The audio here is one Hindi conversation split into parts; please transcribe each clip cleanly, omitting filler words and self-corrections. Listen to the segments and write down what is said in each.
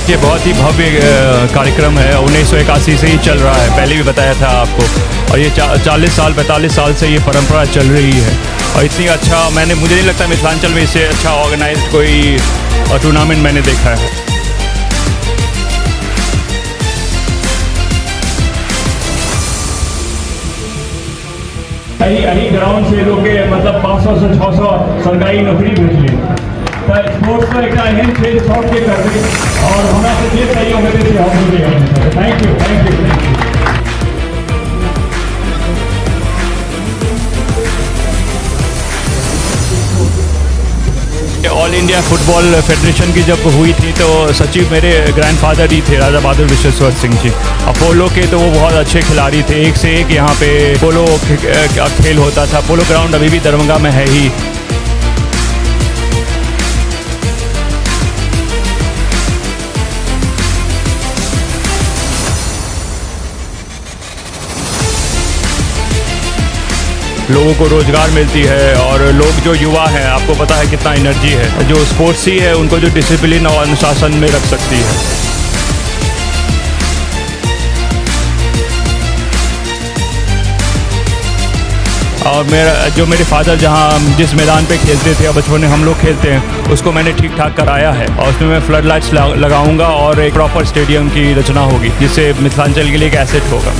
ये बहुत ही भव्य कार्यक्रम है। 1981 से ही चल रहा है, पहले भी बताया था आपको। और ये 40 साल 45 साल से ये परंपरा चल रही है। और इतनी अच्छा मुझे नहीं लगता मिथिलांचल में इससे अच्छा ऑर्गेनाइज्ड कोई टूर्नामेंट मैंने देखा है। यही ग्राउंड से लोग मतलब 500 से 600 सरकारी नौकरी भेजली स्पोर्ट्स को एक एहन खेल शौक के करते और हमारा से जे सहयोग होते थे हम लोग। Thank you thank you thank you. All India football federation की जब हुई थी तो सचिव मेरे ग्रैंडफादर ही थे, राजा बहादुर विश्वेश्वर सिंह जी। अपोलो के तो वो बहुत अच्छे खिलाड़ी थे, एक से एक यहाँ पे पोलो खेल होता था। पोलो ग्राउंड अभी भी दरभंगा में है ही। लोगों को रोज़गार मिलती है और लोग जो युवा हैं, आपको पता है कितना एनर्जी है, जो स्पोर्ट्स ही है उनको जो डिसिप्लिन और अनुशासन में रख सकती है। और मेरे फादर जहाँ जिस मैदान पे खेलते थे, बचपन में हम लोग खेलते हैं, उसको मैंने ठीक ठाक कराया है। और उसमें मैं फ्लड लाइट्स लगाऊंगा और एक प्रॉपर स्टेडियम की रचना होगी, जिससे मिथिलांचल के लिए एक एसेट होगा।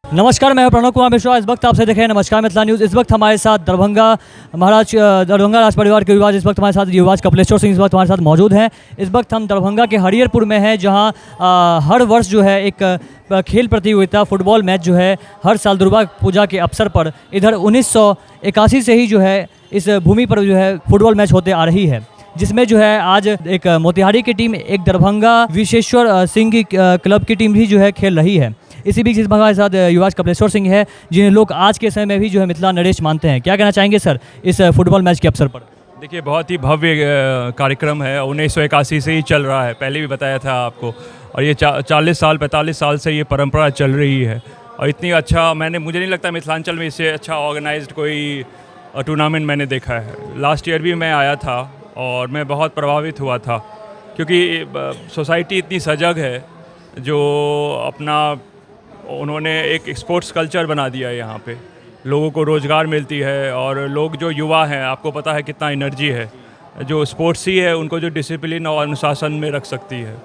नमस्कार, मैं प्रणव कुमार मिश्रा। इस वक्त आपसे देखें नमस्कार मिथिला न्यूज़। इस वक्त हमारे साथ दरभंगा राज परिवार के युवा, इस वक्त हमारे साथ युवा कपिलेश्वर सिंह इस वक्त हमारे साथ मौजूद हैं। इस वक्त हम दरभंगा के हरिहरपुर में हैं, जहां हर वर्ष जो है एक खेल प्रतियोगिता फुटबॉल मैच जो है हर साल दुर्गा पूजा के अवसर पर इधर 1981 से ही जो है इस भूमि पर जो है फुटबॉल मैच होते आ रही है, जिसमें जो है आज एक मोतिहारी की टीम, एक दरभंगा विश्वेश्वर सिंह की क्लब की टीम भी जो है खेल रही है। इसी बीच इस हमारे साथ युवा कपिलेश्वर सिंह है, जिन्हें लोग आज के समय में भी जो है मिथिला नरेश मानते हैं। क्या कहना चाहेंगे सर इस फुटबॉल मैच के अवसर पर? देखिए, बहुत ही भव्य कार्यक्रम है। 1981 से ही चल रहा है, पहले भी बताया था आपको। और ये 40 साल 45 साल से ये परंपरा चल रही है। और इतनी अच्छा मुझे नहीं लगता मिथिलांचल में इससे अच्छा ऑर्गेनाइज्ड कोई टूर्नामेंट मैंने देखा है। लास्ट ईयर भी मैं आया था और मैं बहुत प्रभावित हुआ था, क्योंकि सोसाइटी इतनी सजग है, जो अपना उन्होंने एक स्पोर्ट्स कल्चर बना दिया है। यहाँ पे लोगों को रोज़गार मिलती है और लोग जो युवा हैं, आपको पता है कितना एनर्जी है, जो स्पोर्ट्स ही है उनको जो डिसिप्लिन और अनुशासन में रख सकती है।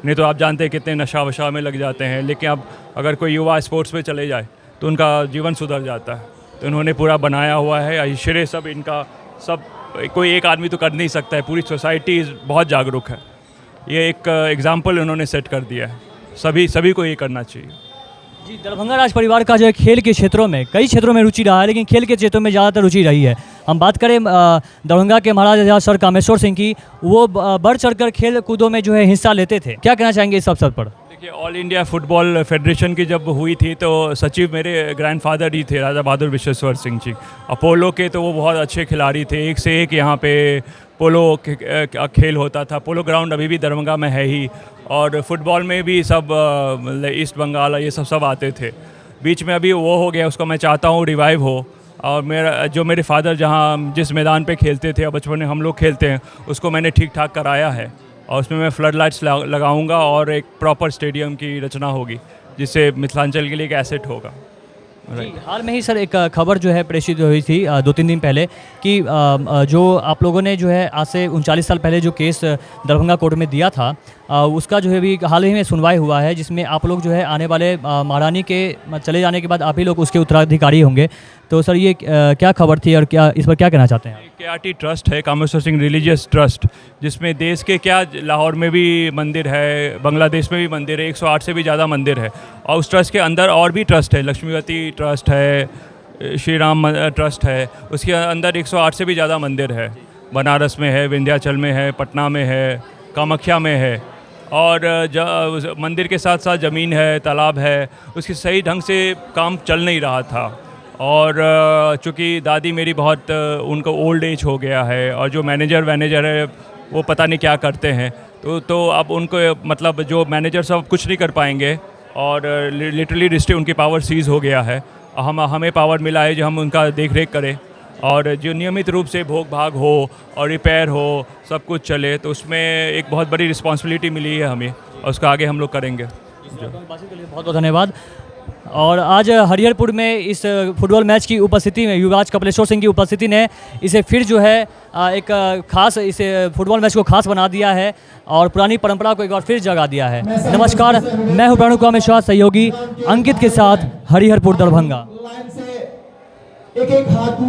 नहीं तो आप जानते हैं कितने नशा वशा में लग जाते हैं, लेकिन अब अगर कोई युवा स्पोर्ट्स में चले जाए तो उनका जीवन सुधर जाता है। तो इन्होंने पूरा बनाया हुआ है। श्रेय सब इनका, सब कोई एक आदमी तो कर नहीं सकता है, पूरी सोसाइटी बहुत जागरूक है। ये एक एग्ज़ाम्पल उन्होंने सेट कर दिया है। सभी को ये करना चाहिए। जी, दरभंगा राज परिवार का जो है खेल के क्षेत्रों में, कई क्षेत्रों में रुचि रहा है, लेकिन खेल के क्षेत्रों में ज़्यादातर रुचि रही है। हम बात करें दरभंगा के महाराजा सर कामेश्वर सिंह की, वो बढ़ चढ़कर खेल कूदों में जो है हिस्सा लेते थे। क्या कहना चाहेंगे इस अवसर पर? देखिए, ऑल इंडिया फुटबॉल फेडरेशन की जब हुई थी तो सचिव मेरे ग्रैंडफादर ही थे, राजा बहादुर विश्वेश्वर सिंह जी। अपोलो के तो वो बहुत अच्छे खिलाड़ी थे, एक से एक यहाँ पे पोलो खेल होता था। पोलो ग्राउंड अभी भी दरभंगा में है ही। और फुटबॉल में भी सब ईस्ट बंगाल ये सब आते थे। बीच में अभी वो हो गया, उसको मैं चाहता हूँ रिवाइव हो। और मेरे फादर जहाँ जिस मैदान पे खेलते थे, बचपन में हम लोग खेलते हैं, उसको मैंने ठीक ठाक कराया है। और उसमें मैं फ्लड लाइट्स लगाऊंगा और एक प्रॉपर स्टेडियम की रचना होगी, जिससे मिथिलांचल के लिए एक एसेट होगा। हाल में ही सर एक खबर जो है प्रेषित हुई थी 2-3 दिन पहले कि जो आप लोगों ने जो है आज से 39 साल पहले जो केस दरभंगा कोर्ट में दिया था, उसका जो है भी हाल ही में सुनवाई हुआ है, जिसमें आप लोग जो है आने वाले महारानी के चले जाने के बाद आप ही लोग उसके उत्तराधिकारी होंगे। तो सर ये क्या खबर थी और क्या इस पर क्या कहना चाहते हैं? KRT ट्रस्ट है, कामेश्वर सिंह रिलीजियस ट्रस्ट, जिसमें देश के लाहौर में भी मंदिर है, बांग्लादेश में भी मंदिर है, 108 से भी ज़्यादा मंदिर है। और उस ट्रस्ट के अंदर और भी ट्रस्ट है, लक्ष्मीवती ट्रस्ट है, श्री राम ट्रस्ट है, उसके अंदर 108 से भी ज़्यादा मंदिर है। बनारस में है, विंध्याचल में है, पटना में है, कामाख्या में है। और मंदिर के साथ साथ ज़मीन है, तालाब है, उसकी सही ढंग से काम चल नहीं रहा था। और चूँकि दादी मेरी बहुत उनको ओल्ड एज हो गया है, और जो मैनेजर है वो पता नहीं क्या करते हैं, तो अब उनको मतलब जो मैनेजर सब कुछ नहीं कर पाएंगे, और लिटरली उनकी पावर सीज़ हो गया है। हमें पावर मिला है जो हम उनका देख रेख करें, और जो नियमित रूप से भोग भाग हो और रिपेयर हो, सब कुछ चले, तो उसमें एक बहुत बड़ी रिस्पॉन्सिबिलिटी मिली है हमें, और उसका आगे हम लोग करेंगे। बातचीत के लिए बहुत बहुत धन्यवाद। और आज हरिहरपुर में इस फुटबॉल मैच की उपस्थिति में युवराज कपिलेश्वर सिंह की उपस्थिति ने इसे फिर जो है एक खास इसे फुटबॉल मैच को खास बना दिया है और पुरानी परंपरा को एक बार फिर जगा दिया है। नमस्कार, मैं हूं प्रणव कुमार मिश्रा, सहयोगी अंकित के साथ हरिहरपुर दरभंगा। लाइन से एक हाथ